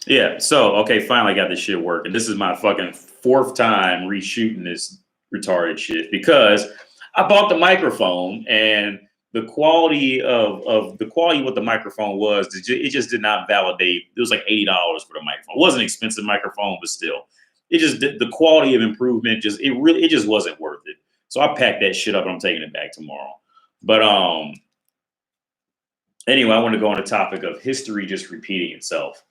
Yeah. So, okay, finally got this shit working. This is my fucking fourth time reshooting this retarded shit because I bought the microphone and the quality of what the microphone was, it just did not validate. It was like $80 for the microphone. It wasn't an expensive microphone, but still, it just the quality of improvement it just wasn't worth it. So I packed that shit up and I'm taking it back tomorrow. But anyway, I want to go on the topic of history just repeating itself,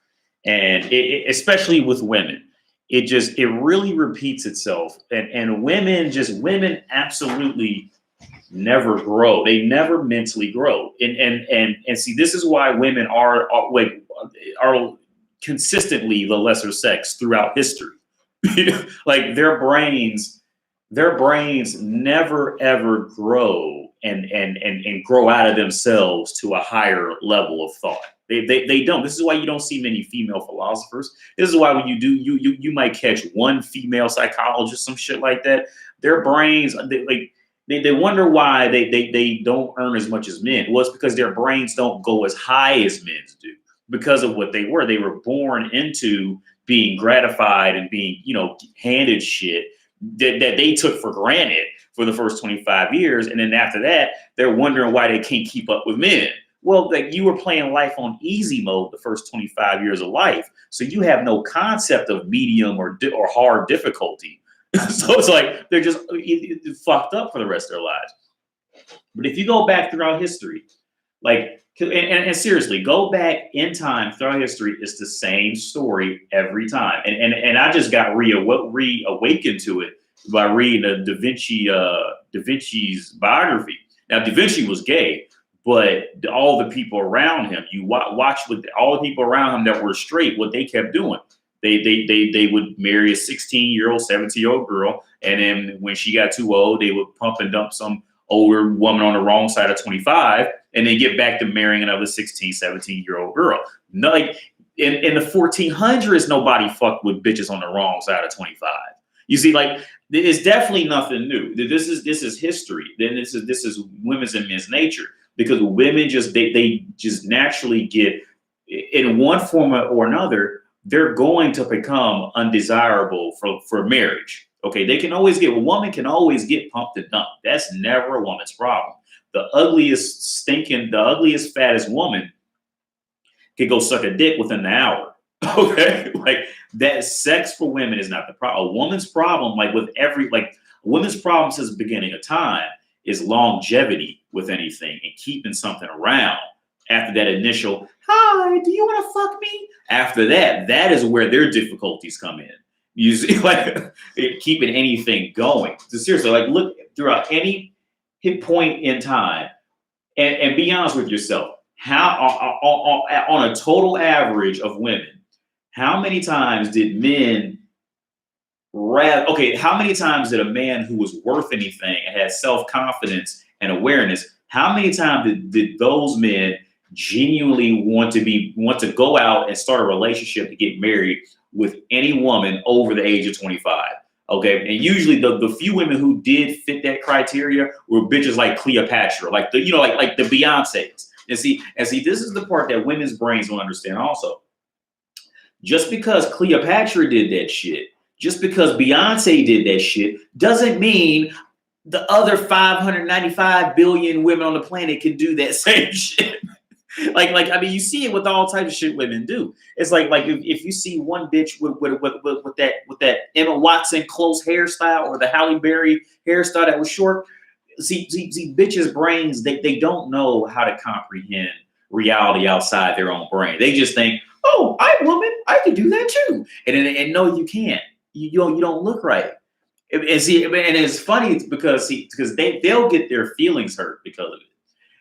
and especially with women, it really repeats itself, and women absolutely never grow. They never mentally grow, and see, this is why women are consistently the lesser sex throughout history. Like their brains never ever grow and grow out of themselves to a higher level of thought. They don't. This is why you don't see many female philosophers. This is why when you do, you might catch one female psychologist, some shit like that. Their brains, they wonder why they don't earn as much as men. Well, it's because their brains don't go as high as men's do because of what they were. They were born into being gratified and being, handed shit that they took for granted for the first 25 years. And then after that, they're wondering why they can't keep up with men. Well, like, you were playing life on easy mode the first 25 years of life. So you have no concept of medium or hard difficulty. So it's like they're just fucked up for the rest of their lives. But if you go back throughout history, like, and seriously, go back in time throughout history, it's the same story every time. And I just got reawakened to it by reading Da Vinci's biography. Now, Da Vinci was gay, but all the people around him, you watch with all the people around him that were straight, what they kept doing. They would marry a 16-year-old, 17-year-old girl, and then when she got too old, they would pump and dump some older woman on the wrong side of 25, and then get back to marrying another 16, 17-year-old girl. No, like in the 1400s, nobody fucked with bitches on the wrong side of 25. You see, like, it's definitely nothing new. This is history. Then this is women's and men's nature, because women they just naturally get, in one form or another, they're going to become undesirable for marriage. Okay, a woman can always get pumped and dumped. That's never a woman's problem. The ugliest, fattest woman could go suck a dick within an hour. Okay, like, that sex for women is not the problem. A woman's problem, a women's problem since the beginning of time, is longevity with anything and keeping something around after that initial, hi, do you want to fuck me? After that, that is where their difficulties come in. You see, like, keeping anything going. So seriously, like, look throughout any hit point in time and be honest with yourself. How, on a total average of women, how many times did men how many times did a man who was worth anything and had self-confidence and awareness, how many times did those men genuinely want to go out and start a relationship to get married with any woman over the age of 25? Okay, and usually the few women who did fit that criteria were bitches like Cleopatra, like the Beyonces. And see, this is the part that women's brains don't understand also. Just because Cleopatra did that shit, just because Beyonce did that shit, doesn't mean the other 595 billion women on the planet can do that same shit. I mean, you see it with all types of shit women do. It's like if you see one bitch with that Emma Watson close hairstyle, or the Halle Berry hairstyle that was short. See, bitches' brains, they don't know how to comprehend reality outside their own brain. They just think, oh, I'm a woman, I can do that too. And no, you can't. You don't look right. And it's funny because they'll get their feelings hurt because of it.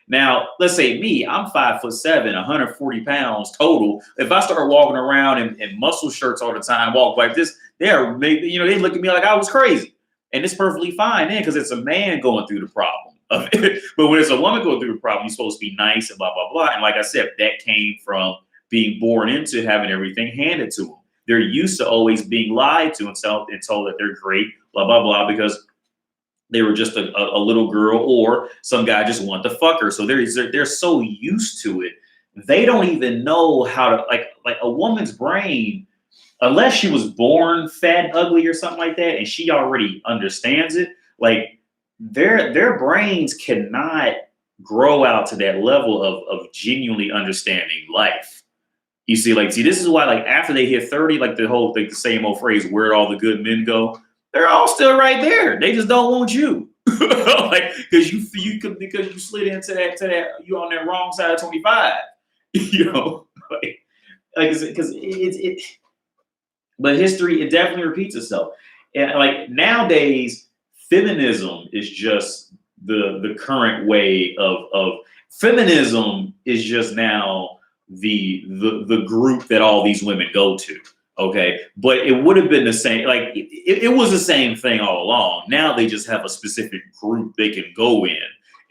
Now, let's say me, I'm 5'7", 140 pounds total. If I start walking around in muscle shirts all the time, walk like this, they look at me like I was crazy. And it's perfectly fine then, because it's a man going through the problem of it. But when it's a woman going through the problem, you're supposed to be nice and blah, blah, blah. And like I said, that came from being born into having everything handed to them. They're used to always being lied to and told that they're great, blah, blah, blah, because they were just a little girl, or some guy just wanted to fuck her. So they're so used to it, they don't even know how to, like, like a woman's brain, unless she was born fat and ugly or something like that, and she already understands it, like their brains cannot grow out to that level of genuinely understanding life. You see, like, this is why, like, after they hit 30, like the whole, like the same old phrase, where'd all the good men go? They're all still right there. They just don't want you. Like, because you slid into that you on that wrong side of 25. You know, because but history, it definitely repeats itself. And like nowadays, feminism is just the current way of feminism is just now the group that all these women go to. Okay, but it would have been the same. Like it was the same thing all along. Now they just have a specific group they can go in,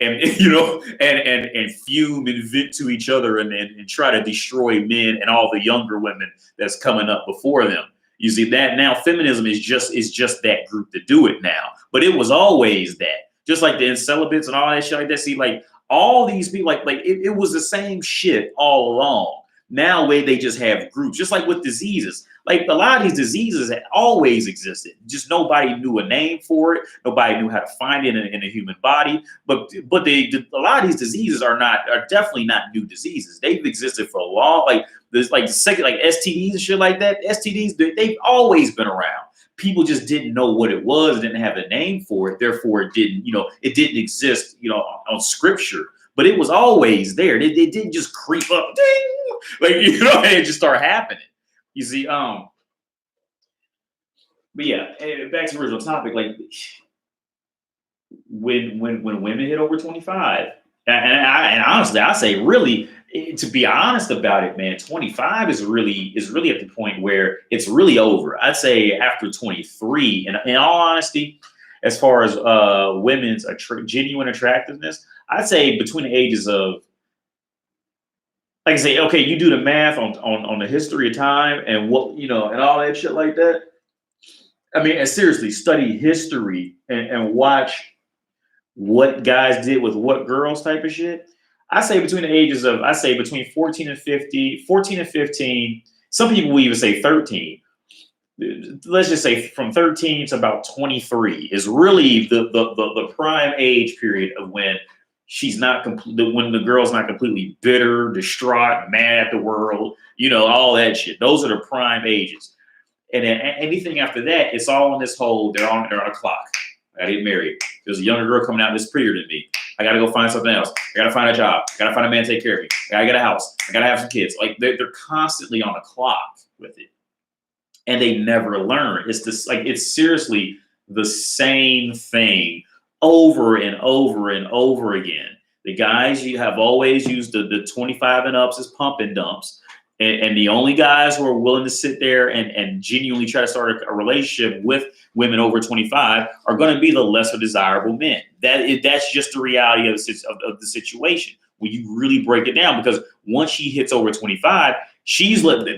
and you know, and fume and vent to each other, and try to destroy men and all the younger women that's coming up before them. You see that now feminism is just that group to do it now, but it was always that. Just like the incelibates and all that shit like that. See, like all these people, like it was the same shit all along. Now they just have groups, just like with diseases. Like a lot of these diseases had always existed. Just nobody knew a name for it. Nobody knew how to find it in a human body. But a lot of these diseases are definitely not new diseases. They've existed for a long, like there's like STDs and shit like that. STDs, they've always been around. People just didn't know what it was, didn't have a name for it. Therefore, it didn't exist, on scripture. But it was always there. It didn't just creep up, ding, like and it just start happening. You see, but yeah, back to the original topic. Like when women hit over 25, and honestly, I say really, to be honest about it, man, 25 is really at the point where it's really over. I'd say after 23, and in all honesty, as far as women's genuine attractiveness, I'd say between the ages of, like I say, okay, you do the math on the history of time and what, and all that shit like that. I mean, and seriously, study history and watch what guys did with what girls type of shit. I say between the ages of, between 14 and 15, some people will even say 13. Let's just say from 13 to about 23 is really the prime age period of when when the girl's not completely bitter, distraught, mad at the world, all that shit. Those are the prime ages. And then anything after that, it's all in this whole, they're on a clock. I gotta get married. There's a younger girl coming out that's prettier than me. I gotta go find something else. I gotta find a job. I gotta find a man to take care of me. I gotta get a house. I gotta have some kids. Like they're constantly on a clock with it. And they never learn. It's seriously the same thing over and over and over again. The guys, you have always used the 25 and ups as pump and dumps. And the only guys who are willing to sit there and genuinely try to start a relationship with women over 25 are going to be the lesser desirable men. That's just the reality of the situation when you really break it down. Because once she hits over 25,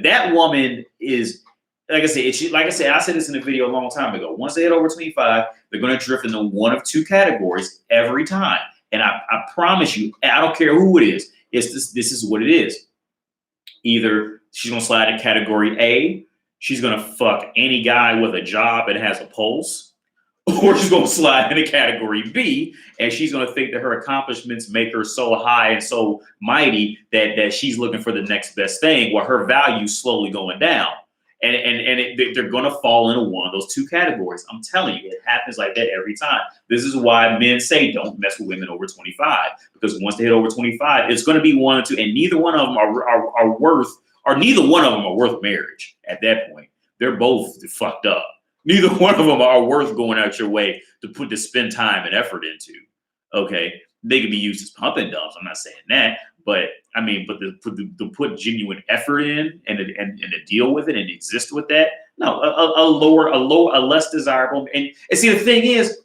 that woman is, like I said, I said this in a video a long time ago. Once they hit over 25, they're going to drift into one of two categories every time. And I promise you, I don't care who it is. This is what it is. Either she's going to slide in category A, she's going to fuck any guy with a job and has a pulse, or she's going to slide into category B, and she's going to think that her accomplishments make her so high and so mighty that she's looking for the next best thing, while her value's slowly going down. They're going to fall into one of those two categories. I'm telling you, it happens like that every time. This is why men say don't mess with women over 25, because once they hit over 25, it's going to be one or two, and neither one of them are worth marriage at that point. They're both fucked up. Neither one of them are worth going out your way to spend time and effort into. Okay, they can be used as pump and dumps. I'm not saying that. But I mean, to put genuine effort in and to deal with it and exist with that, no, a less desirable. And see, the thing is,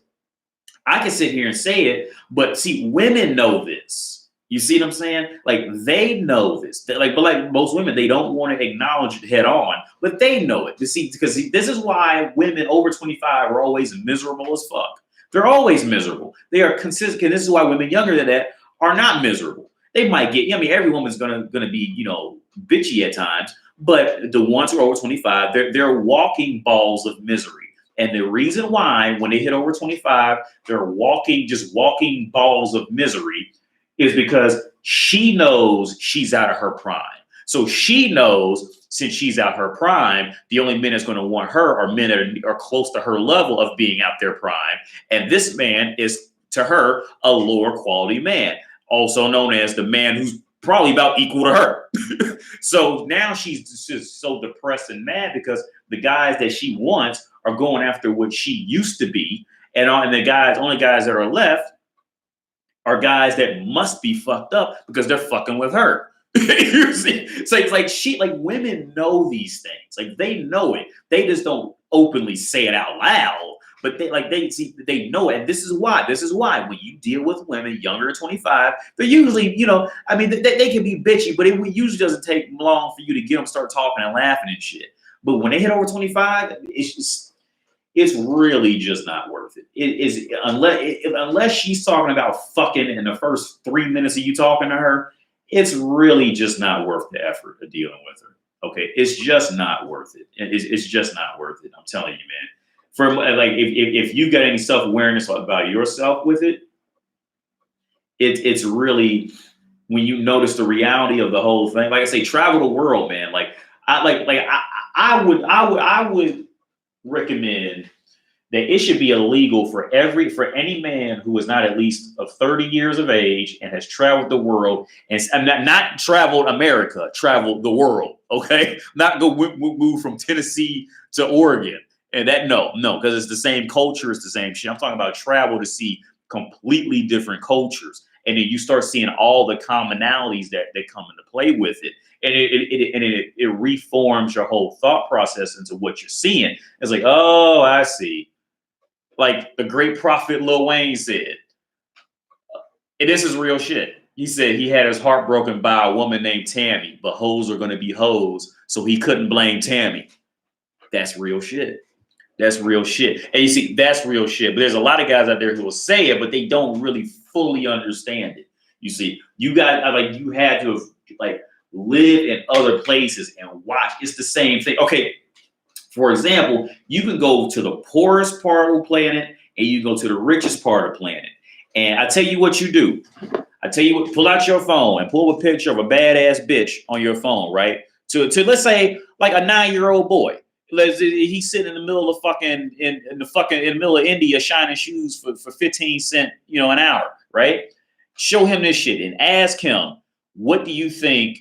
I can sit here and say it, but see, women know this. You see what I'm saying? Like they know this. But like most women, they don't want to acknowledge it head on, but they know it. You see, because this is why women over 25 are always miserable as fuck. They're always miserable. They are consistent. And this is why women younger than that are not miserable. They might get, every woman's gonna be, bitchy at times, But the ones who are over 25, they're walking balls of misery. And the reason why, when they hit over 25, they're just walking balls of misery is because she knows she's out of her prime. So she knows since she's out her prime, the only men that's going to want her are men that are close to her level of being out their prime. And this man is, to her, a lower quality man, also known as the man who's probably about equal to her. So now she's just so depressed and mad because the guys that she wants are going after what she used to be. And the only guys that are left are guys that must be fucked up because they're fucking with her. You see? So it's like women know these things. Like they know it. They just don't openly say it out loud. But they know it. And this is why when you deal with women younger than 25, they're usually, they can be bitchy, but it usually doesn't take long for you to get them start talking and laughing and shit. But when they hit over 25, it's really just not worth it. It is unless she's talking about fucking in the first 3 minutes of you talking to her, it's really just not worth the effort of dealing with her. Okay, it's just not worth it. It's just not worth it. I'm telling you, man. For like, if you got any self-awareness about yourself with it, it's really when you notice the reality of the whole thing. Like I say, travel the world, man. I would recommend that it should be illegal for any man who is not at least of 30 years of age and has traveled the world and not traveled America, traveled the world. Okay, not go move from Tennessee to Oregon. And no, because it's the same culture, it's the same shit. I'm talking about travel to see completely different cultures. And then you start seeing all the commonalities that come into play with it. And it reforms your whole thought process into what you're seeing. It's like, oh, I see. Like the great prophet Lil Wayne said, and this is real shit. He said he had his heart broken by a woman named Tammy, but hoes are going to be hoes, so he couldn't blame Tammy. That's real shit. That's real shit. And you see, that's real shit. But there's a lot of guys out there who will say it, but they don't really fully understand it. You see, you had to have live in other places and watch. It's the same thing. Okay, for example, you can go to the poorest part of the planet and you go to the richest part of the planet. And I tell you what you do. Pull out your phone and pull a picture of a badass bitch on your phone, right? To let's say like a 9-year-old boy. He's sitting in the middle of in the middle of India shining shoes for 15 cents, an hour, right? Show him this shit and ask him, what do you think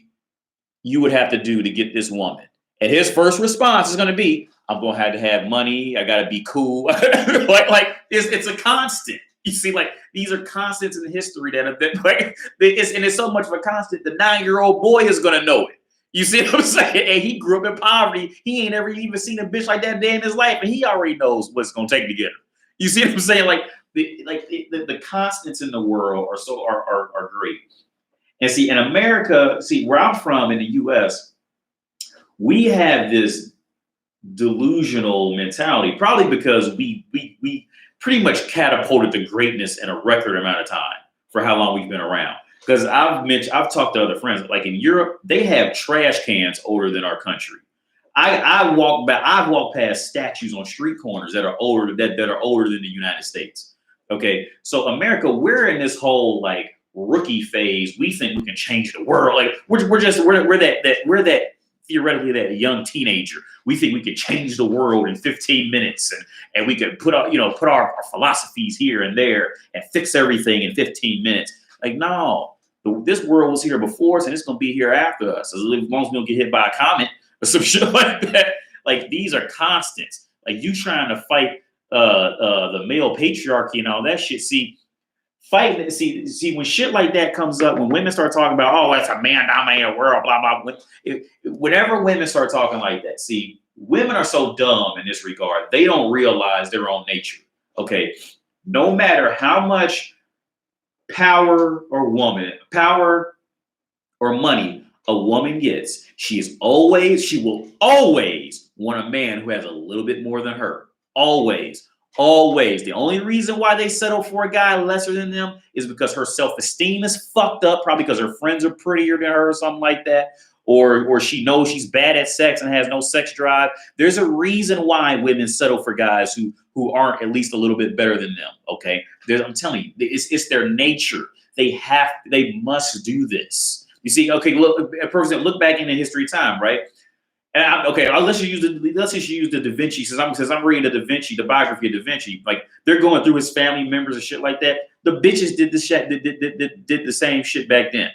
you would have to do to get this woman? And his first response is going to be, I'm going to have money. I got to be cool. It's a constant. You see, these are constants in history it's so much of a constant. The 9-year-old boy is going to know it. You see what I'm saying? And he grew up in poverty. He ain't ever even seen a bitch like that day in his life, and he already knows what's going to take to get her. You see what I'm saying? The constants in the world are great. And see, in America, where I'm from in the U.S., we have this delusional mentality, probably because we pretty much catapulted to greatness in a record amount of time for how long we've been around. Because I've talked to other friends, like in Europe, they have trash cans older than our country. I've walked past statues on street corners that are older than the United States. Okay, so America, we're in this whole rookie phase. We think we can change the world. We're that theoretically that young teenager. We think we can change the world in 15 minutes and we can put our philosophies here and there and fix everything in 15 minutes. No, this world was here before us and it's gonna be here after us. As long as we don't get hit by a comet or some shit like that. These are constants. You trying to fight the male patriarchy and all that shit. See, when shit like that comes up, when women start talking about, oh, it's a man-dominated world, blah, blah, blah. Whenever women start talking like that, see, women are so dumb in this regard. They don't realize their own nature. Okay, no matter how much power or money a woman gets, she will always want a man who has a little bit more than her. Always. The only reason why they settle for a guy lesser than them is because her self-esteem is fucked up, probably because her friends are prettier than her or something like that, or she knows she's bad at sex and has no sex drive. There's a reason why women settle for guys who aren't at least a little bit better than them. Okay, I'm telling you, it's their nature. They must do this. You see, okay, look, for example, look back in the history of time, right? And let's just use the Da Vinci, since I'm reading the biography of Da Vinci. Like, they're going through his family members and shit like that. The bitches did the same shit back then.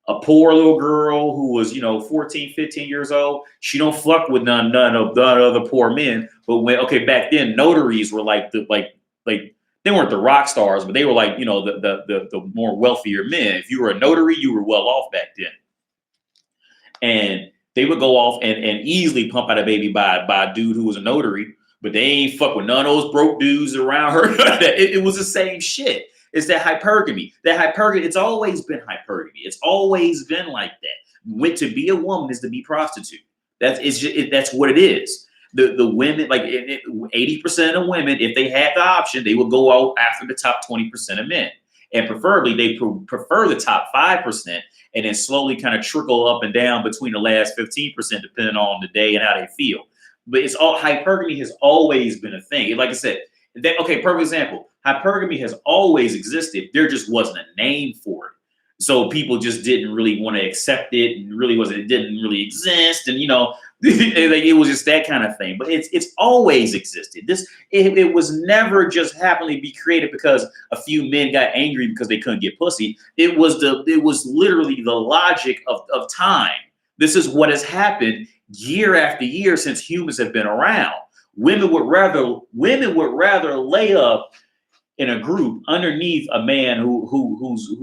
A poor little girl who was, 14, 15 years old, she don't fuck with none of the other poor men. But back then, notaries were like they weren't the rock stars, but they were like, the more wealthier men. If you were a notary, you were well off back then. And they would go off and easily pump out a baby by a dude who was a notary, but they ain't fuck with none of those broke dudes around her. It was the same shit. It's that hypergamy. It's always been hypergamy. It's always been like that. To be a woman is to be prostitute. That's what it is. The women, like 80% of women, if they had the option, they would go out after the top 20% of men. And preferably, they prefer the top 5%, and then slowly kind of trickle up and down between the last 15%, depending on the day and how they feel. But hypergamy has always been a thing. Like I said, perfect example. Hypergamy has always existed. There just wasn't a name for it. So people just didn't really want to accept it, and it didn't really exist. And, it was just that kind of thing. But it's always existed. It was never just happenly be created because a few men got angry because they couldn't get pussy. It was literally the logic of time. This is what has happened year after year since humans have been around. Women would rather lay up in a group underneath a man who's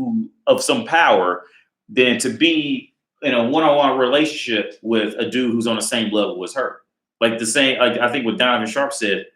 of some power than to be in a one-on-one relationship with a dude who's on the same level as her. Like I think what Donovan Sharp said,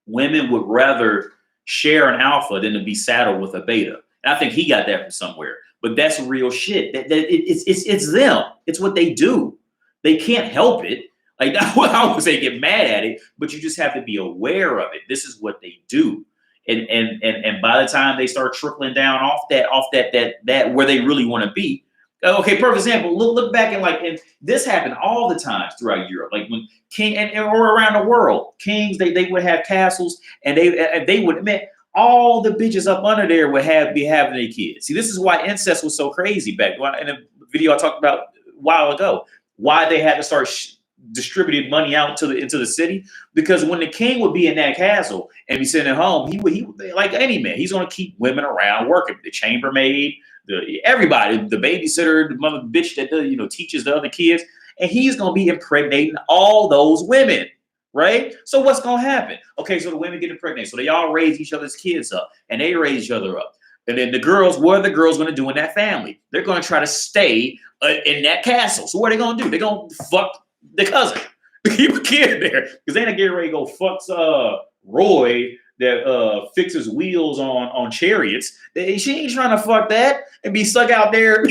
women would rather share an alpha than to be saddled with a beta. And I think he got that from somewhere. But that's real shit. It's them. It's what they do. They can't help it. Like, I would say get mad at it, but you just have to be aware of it. This is what they do. And by the time they start trickling down off that where they really want to be. Okay, perfect example. Look back and this happened all the times throughout Europe. Like when or around the world, kings they would have castles, and they would admit all the bitches up under there would be having their kids. See, this is why incest was so crazy back in a video I talked about a while ago. Why they had to start distributing money out into the city, because when the king would be in that castle and be sitting at home, he would like any man, he's going to keep women around working, the chambermaid, everybody, the babysitter, the mother bitch that teaches the other kids, and he's going to be impregnating all those women, right? So what's going to happen? Okay, so the women get impregnated, so they all raise each other's kids up, and they raise each other up. And then what are the girls going to do in that family? They're going to try to stay in that castle. So what are they going to do? They're going to fuck the cousin. Keep a kid there, because they ain't getting ready to go fuck Roy that fixes wheels on chariots. She ain't trying to fuck that and be stuck out there,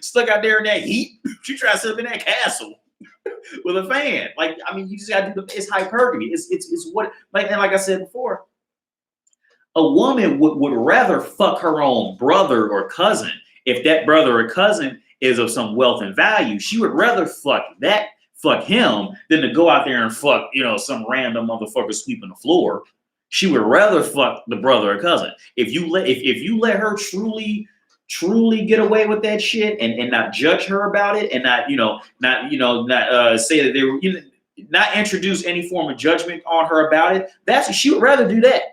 stuck out there in that heat. She tries to sit up in that castle with a fan. Like, I mean, you just got to do it's hypergamy. It's what, like I said before, a woman would rather fuck her own brother or cousin. If that brother or cousin is of some wealth and value, she would rather fuck him than to go out there and fuck, some random motherfucker sweeping the floor. She would rather fuck the brother or cousin. If you let her truly get away with that shit and not judge her about it, and not say that they were, not introduce any form of judgment on her about it, she would rather do that.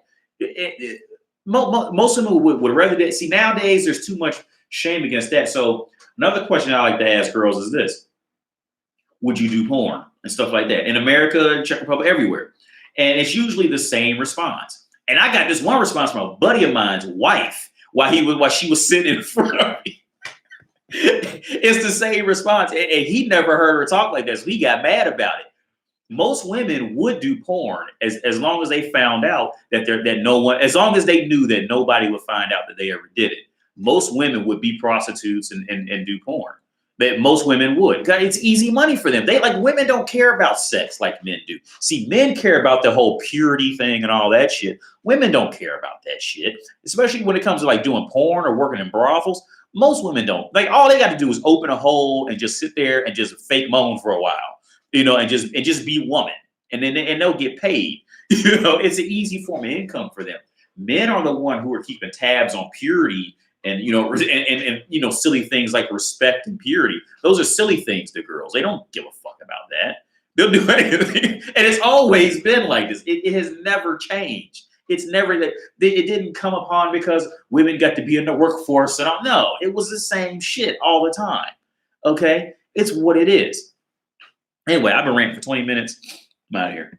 Most of them would rather that. See, nowadays there's too much shame against that. So another question I like to ask girls is this: would you do porn and stuff like that in America, Czech Republic, everywhere? And it's usually the same response. And I got this one response from a buddy of mine's wife while she was sitting in front of me. It's the same response, and he never heard her talk like this. So he got mad about it. Most women would do porn as long as they found out as long as they knew that nobody would find out that they ever did it. Most women would be prostitutes and do porn. That most women would. It's easy money for them. Women don't care about sex like men do. See, men care about the whole purity thing and all that shit. Women don't care about that shit, especially when it comes to doing porn or working in brothels. Most women don't. Like all they got to do is open a hole and just sit there and just fake moan for a while, and just be woman, and then they'll get paid. It's an easy form of income for them. Men are the one who are keeping tabs on purity and silly things like respect and purity. Those are silly things to girls. They don't give a fuck about that. They'll do anything, and it's always been like this. It has never changed. It's never that it didn't come upon because women got to be in the workforce and all. No, it was the same shit all the time. Okay, it's what it is. Anyway, I've been ranting for 20 minutes. I'm out of here.